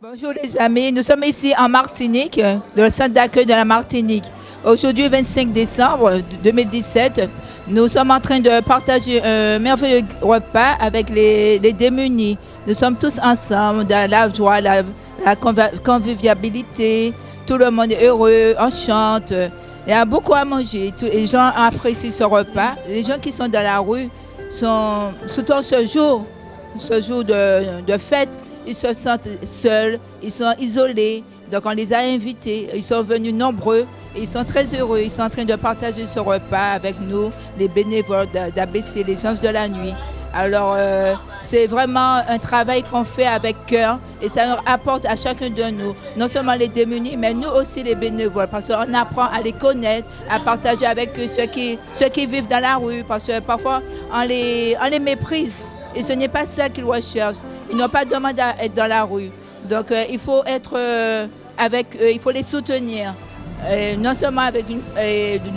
Bonjour les amis, nous sommes ici en Martinique, dans le centre d'accueil de la Martinique. Aujourd'hui, 25 décembre 2017, nous sommes en train de partager un merveilleux repas avec les démunis. Nous sommes tous ensemble dans la joie, la convivialité, tout le monde est heureux, on chante. Il y a beaucoup à manger, les gens apprécient ce repas. Les gens qui sont dans la rue sont, surtout ce jour de fête, ils se sentent seuls, ils sont isolés. Donc on les a invités, ils sont venus nombreux et ils sont très heureux. Ils sont en train de partager ce repas avec nous, les bénévoles d'ABC, les Anges de la Nuit. Alors c'est vraiment un travail qu'on fait avec cœur et ça nous apporte à chacun de nous, non seulement les démunis, mais nous aussi les bénévoles, parce qu'on apprend à les connaître, à partager avec eux ceux qui vivent dans la rue, parce que parfois on les méprise et ce n'est pas ça qu'ils recherchent. Ils n'ont pas demandé à être dans la rue. Donc il faut être avec eux, il faut les soutenir. Non seulement avec du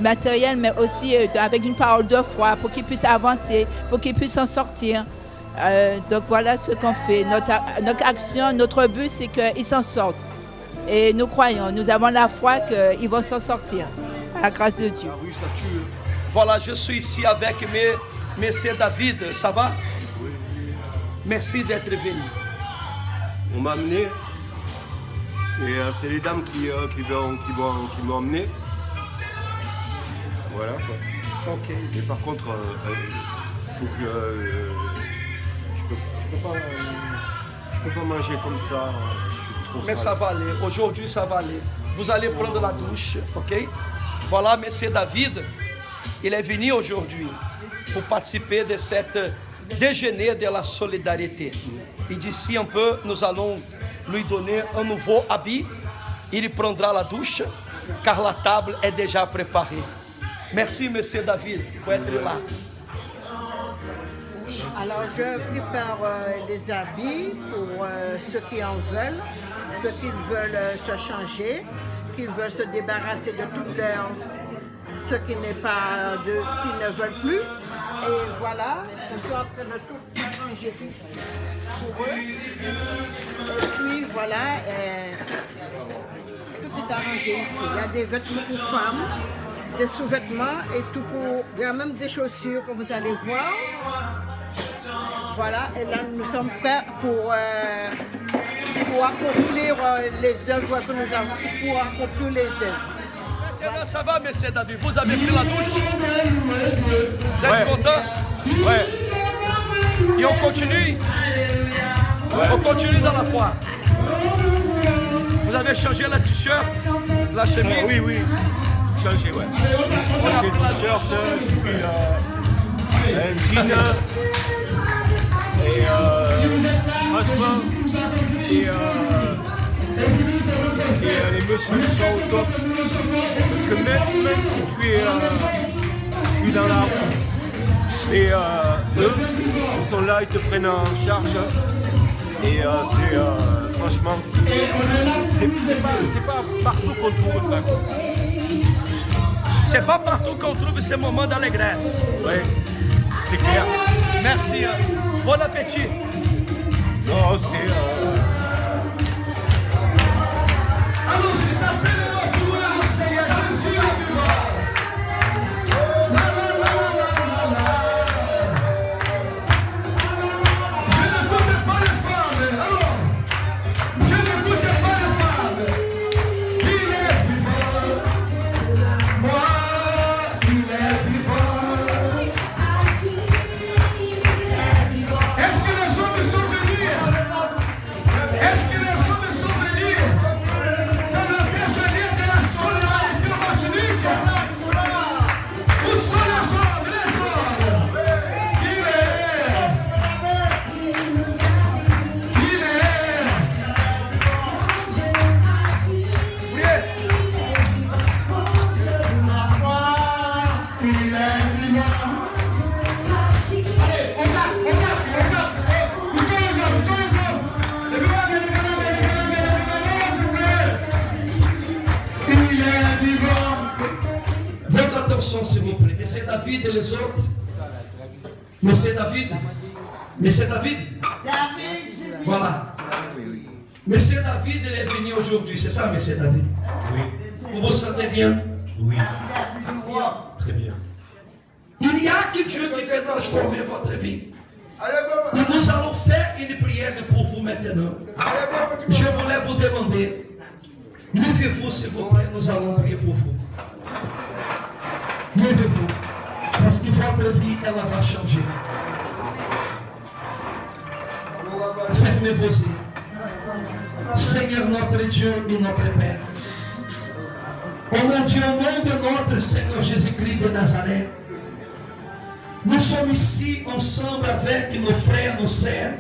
matériel, mais aussi avec une parole de foi pour qu'ils puissent avancer, pour qu'ils puissent s'en sortir. Donc voilà ce qu'on fait. Notre action, notre but, c'est qu'ils s'en sortent. Et nous croyons, nous avons la foi qu'ils vont s'en sortir, à la grâce de Dieu. Ah oui, ça tue. Voilà, je suis ici avec Monsieur David, ça va? Merci d'être venu. On m'a amené. C'est les dames qui m'ont emmené. Voilà quoi. Ok. Mais par contre, faut que je peux pas manger comme ça. Mais ça va aller. Aujourd'hui, ça va aller. Vous allez prendre la douche, ok? Voilà, Monsieur David, il est venu aujourd'hui pour participer de cette déjeuner de la solidarité. Et d'ici un peu, nous allons lui donner un nouveau habit. Il prendra la douche, car la table est déjà préparée. Merci, Monsieur David, pour être là. Alors, je prépare les habits pour ceux qui en veulent, ceux qui veulent se changer, qui veulent se débarrasser de toutes leurs... ceux qui ne veulent plus. Et voilà, je suis en train de tout arranger ici pour eux. Et puis voilà, tout est arrangé ici. Il y a des vêtements pour femmes, des sous-vêtements et tout pour... Il y a même des chaussures que vous allez voir. Voilà, et là nous sommes prêts pour accomplir les œuvres que nous avons, pour accomplir les œuvres. Maintenant, ça va, Monsieur David? Vous avez pris la douche? Vous êtes content? Ouais. Et on continue? Ouais. On continue dans la foi. Vous avez changé la t-shirt, la chemise? Oui. Changé, ouais. Changé de t-shirt, puis un jean. Et franchement, les messieurs sont au top. Parce que même si tu es dans la rue, et eux, ils sont là, ils te prennent en charge. Et franchement, c'est pas partout qu'on trouve ça. C'est pas partout qu'on trouve ce moment d'allégresse. Oui, c'est clair. Merci. Bon appétit. Non, c'est... S'il vous plaît. Monsieur David et les autres. Monsieur David. Monsieur David. Voilà. Monsieur David, il est venu aujourd'hui, c'est ça, Monsieur David? Oui. Vous vous sentez bien? Oui. Très bien. Il y a que Dieu qui peut transformer votre vie. Nous allons faire une prière pour vous maintenant. Je voulais vous demander, levez-vous s'il vous plaît, nous allons prier pour vous. Levez-vous, parce que votre vie, elle va changer. Fermez vos yeux. Seigneur notre Dieu et notre Père. Oh mon Dieu, au nom de notre Seigneur Jésus-Christ de Nazareth, nous sommes ici ensemble avec nos frères, nos sœurs,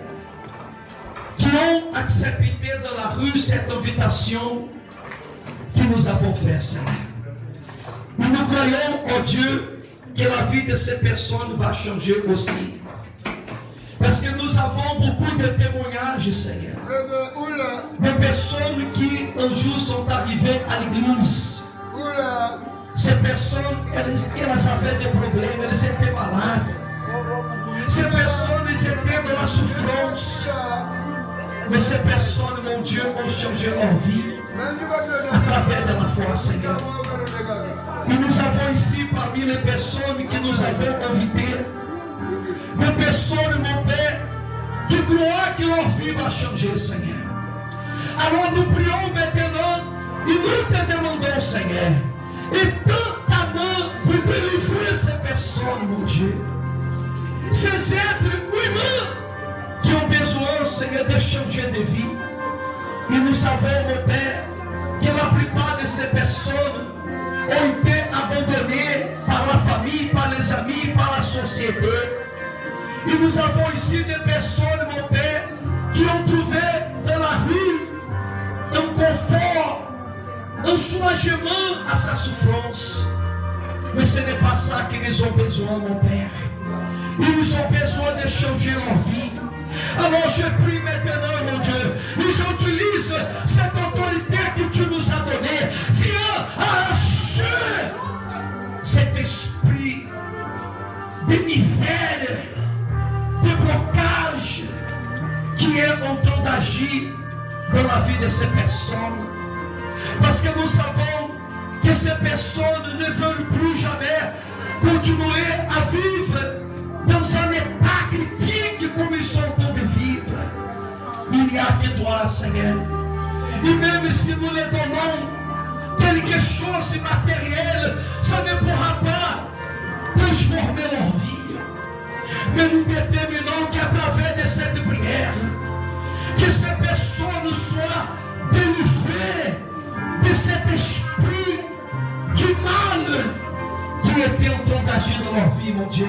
qui ont accepté dans la rue cette invitation que nous avons faite, Seigneur. Et nous croyons, oh Dieu, que la vie de ces personnes va changer aussi. Parce que nous avons beaucoup de témoignages, Seigneur. De personnes qui un jour sont arrivées à l'église. Ces personnes, elles avaient des problèmes, elles étaient malades. Ces personnes, elles étaient dans la souffrance. Mais ces personnes, mon Dieu, ont changé leur vie à travers de la foi, Seigneur. Et nous avons ici, parmi les personnes que nous avons invitées, des personnes, mon Père, qui croient que leur vie va changer, Seigneur. Alors nous prions maintenant et nous te demandons, Seigneur, et tends ta main pour délivrer ces personnes, mon Dieu. Ces êtres humains qui ont besoin, Seigneur, de changer de vie. Et nous savons, mon Père, que la plupart de ces personnes ont été abandonnées par la famille, par les amis, par la société. Et nous avons ici des personnes, mon Père, qui ont trouvé dans la rue un confort, un soulagement à sa souffrance. Mais ce n'est pas ça qu'ils ont besoin, mon Père. Ils ont besoin de changer leur vie. Alors je prie maintenant, mon Dieu, et j'utilise cette autorité que tu nous as donnée. Viens arracher cet esprit de misère, de blocage qui est en train d'agir dans la vie de ces personnes. Parce que nous savons que ces personnes ne veulent plus jamais continuer à vivre dans un état critique comme ils sont en train de vivre. Il n'y a que toi, Seigneur. Et même si nous les donnons quelque chose de matériel, ça ne pourra pas transformer leur vie. Mais nous déterminons qu'à travers de cette prière, que ces personnes soient délivrées de cet esprit du mal qui était en train d'agir dans leur vie, mon Dieu.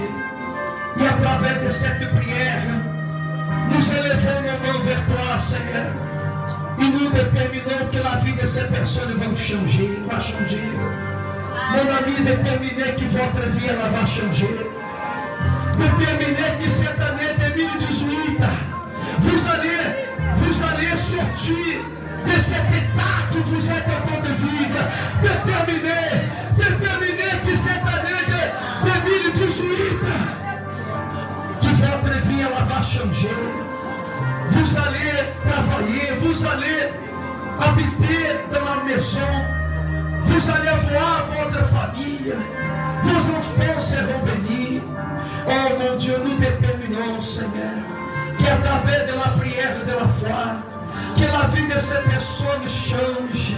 Et à travers de cette prière, nous élevons nos mains vers toi, Seigneur. Et nous déterminons que la vie de ces personnes va changer, Mon ami, déterminez que votre vie elle va changer. Déterminez que cette année 2018, vous allez sortir de cet état que vous êtes en train de vivre. Déterminez que cette année de 2018, que votre vie elle va changer. Vous allez travailler, vous allez habiter dans la maison, vous allez voir votre famille, vos enfants seront bénis. Oh mon Dieu, nous déterminons, Seigneur, qu'à travers de la prière et de la foi, que la vie de ces personnes change.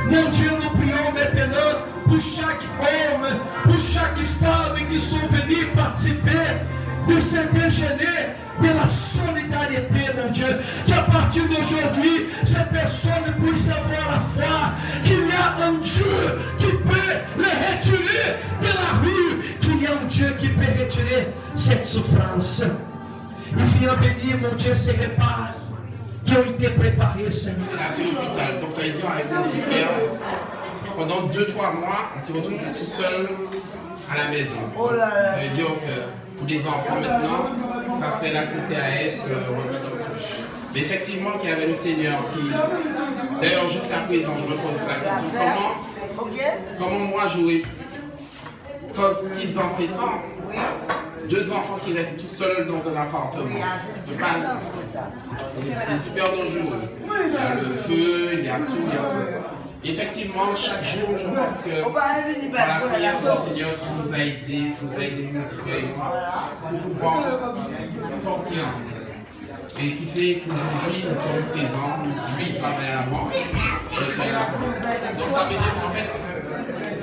Mon Dieu, nous prions maintenant pour chaque homme, pour chaque femme qui sont venus participer de ce déjeuner de la solidarité, mon Dieu. Qu'à partir d'aujourd'hui, ces personnes puissent avoir la foi qu'il y a un Dieu qui peut les retirer de la rue, qu'il y a un Dieu qui peut retirer cette souffrance. Il vient bénir, mon Dieu, ces repas qui ont été préparés, Seigneur. Elle a fait l'hôpital, donc ça veut dire avec mon petit frère, pendant 2-3 mois, on s'est retrouvé tout seul à la maison. Ça veut dire que pour des enfants maintenant, ça serait la CCAS remis dans le couche. Mais effectivement, qu'il y avait le Seigneur qui, d'ailleurs jusqu'à présent, je me pose la question, comment moi j'aurais 6 ans, 7 ans, 2 enfants qui restent tout seuls dans un appartement. C'est super dangereux. Il y a le feu, il y a tout, il y a tout. Effectivement, chaque jour, je pense que par la prière du Seigneur qui nous a aidés, mon petit frère et moi, pour pouvoir sortir. Et qui fait qu'aujourd'hui, nous sommes présents, lui il travaille à la banque, je suis à la banque. Donc ça veut dire qu'en fait,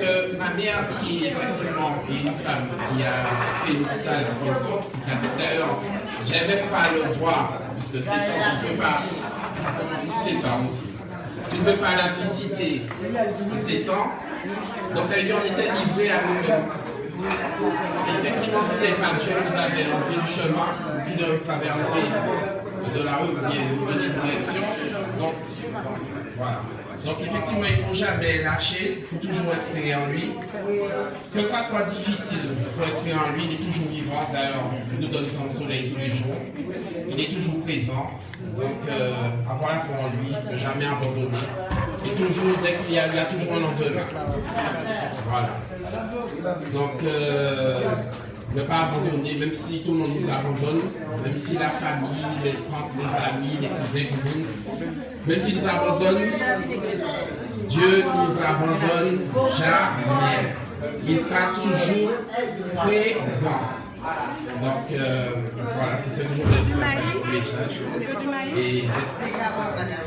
que ma mère qui effectivement est une femme qui a fait l'hôpital comme ça, psychiatre, j'ai même pas le droit, puisque c'est quand tu ne peux pas, tu sais ça aussi. Tu ne peux pas la visiter en ces temps. Donc ça veut dire qu'on était livrés à nous-mêmes. Effectivement, si c'était pas Dieu nous avait enlevé du chemin, qui nous avait enlevé de la rue, qui nous donnait une direction. Donc voilà. Donc effectivement, il ne faut jamais lâcher, il faut toujours espérer en lui. Que ça soit difficile, il faut espérer en lui, il est toujours vivant. D'ailleurs, il nous donne son soleil tous les jours. Il est toujours présent. Donc avoir la foi en lui, ne jamais abandonner. Et toujours, dès qu'il y a toujours un lendemain. Voilà. Donc ne pas abandonner, même si tout le monde nous abandonne, même si la famille, les tantes, les amis, les cousins, cousines, même s'ils nous abandonnent, Dieu nous abandonne jamais. Il sera toujours présent. Donc voilà, c'est ce que je voulais dire pour le message. Et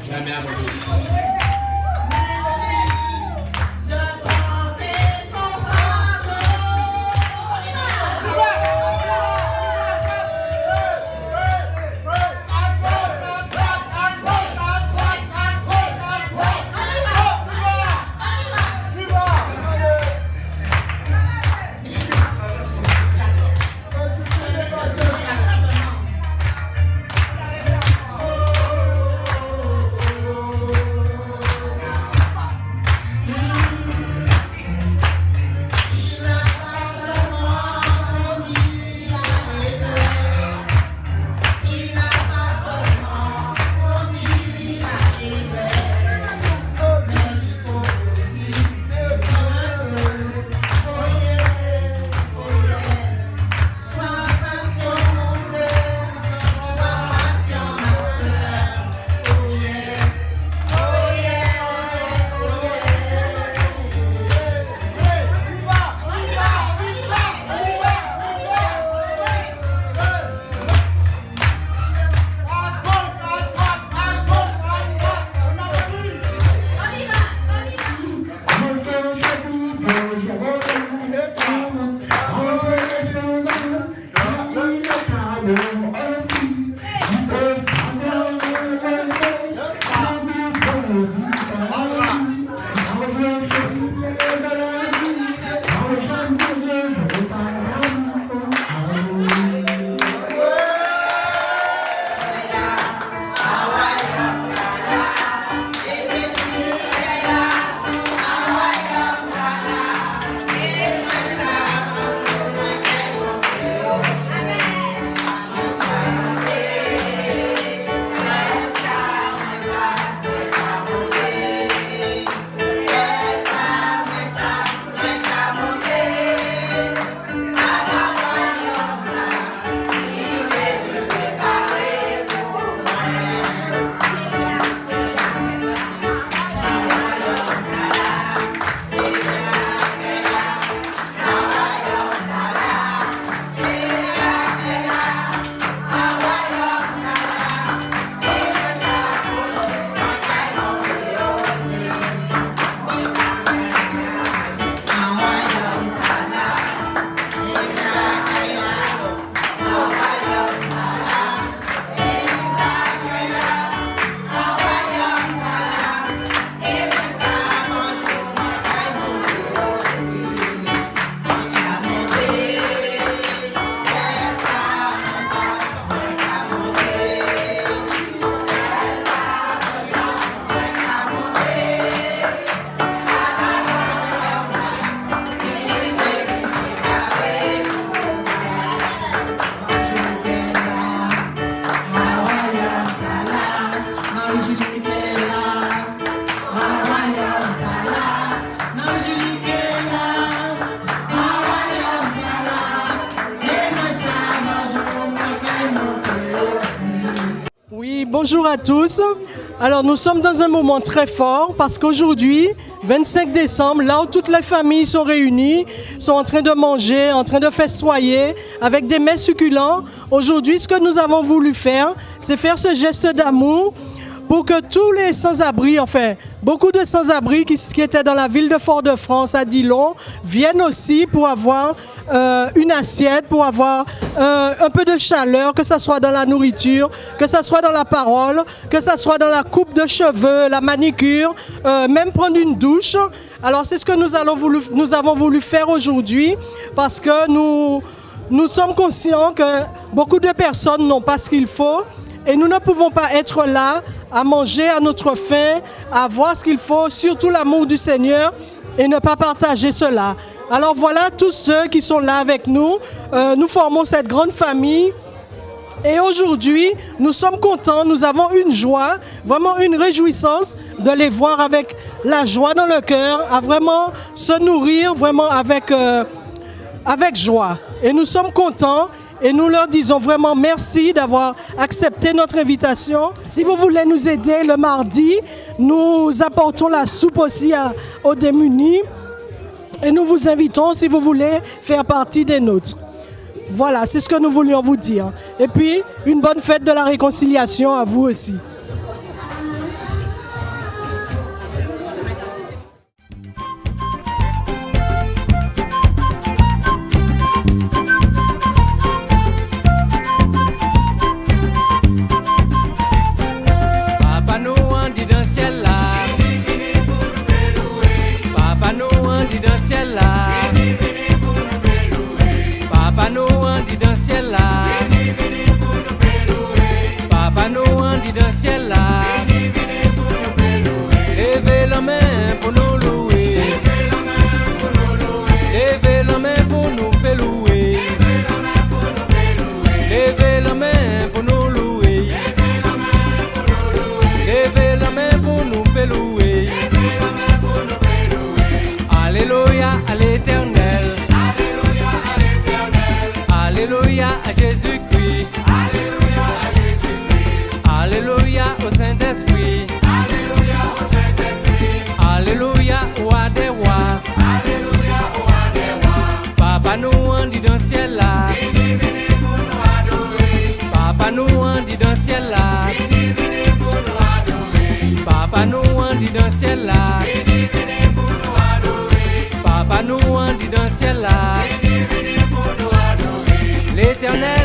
jamais abandonner. bonjour à tous. Alors nous sommes dans un moment très fort parce qu'aujourd'hui, 25 décembre, là où toutes les familles sont réunies, sont en train de manger, en train de festoyer avec des mets succulents. Aujourd'hui, ce que nous avons voulu faire, c'est faire ce geste d'amour pour que tous les sans-abri, enfin, beaucoup de sans-abri qui étaient dans la ville de Fort-de-France, à Dillon, viennent aussi pour avoir une assiette, pour avoir un peu de chaleur, que ce soit dans la nourriture, que ce soit dans la parole, que ce soit dans la coupe de cheveux, la manicure, même prendre une douche. Alors c'est ce que nous avons voulu faire aujourd'hui parce que nous sommes conscients que beaucoup de personnes n'ont pas ce qu'il faut et nous ne pouvons pas être là à manger à notre faim, à avoir ce qu'il faut, surtout l'amour du Seigneur et ne pas partager cela. Alors voilà tous ceux qui sont là avec nous. Nous formons cette grande famille et aujourd'hui nous sommes contents, nous avons une joie, vraiment une réjouissance de les voir avec la joie dans le cœur, à vraiment se nourrir vraiment avec joie. Et nous sommes contents. Et nous leur disons vraiment merci d'avoir accepté notre invitation. Si vous voulez nous aider le mardi, nous apportons la soupe aussi aux démunis. Et nous vous invitons si vous voulez faire partie des nôtres. Voilà, c'est ce que nous voulions vous dire. Et puis, une bonne fête de la réconciliation à vous aussi. Papa Noël dit dans le ciel là. Papa Noël dit dans le ciel là. Levez la main pour nous louer. Levez la main pour nous louer. Levez la main pour nous louer. Levez la main pour nous louer. Alléluia à l'Éternel. Alléluia à Jésus-Christ. Alléluia à Jésus-Christ. Alléluia au Saint-Esprit. Alléluia au Saint-Esprit. Alléluia au roi des rois. Alléluia au roi des rois. Papa Noël dit dans le ciel là. Venez, venez pour nous adorer. Papa Noël dit dans le ciel là. Venez, venez pour nous adorer. Papa Noël dit dans le ciel là. Venez, venez pour nous adorer. Papa Noël dit dans le ciel là. Venez, venez pour nous adorer. L'Éternel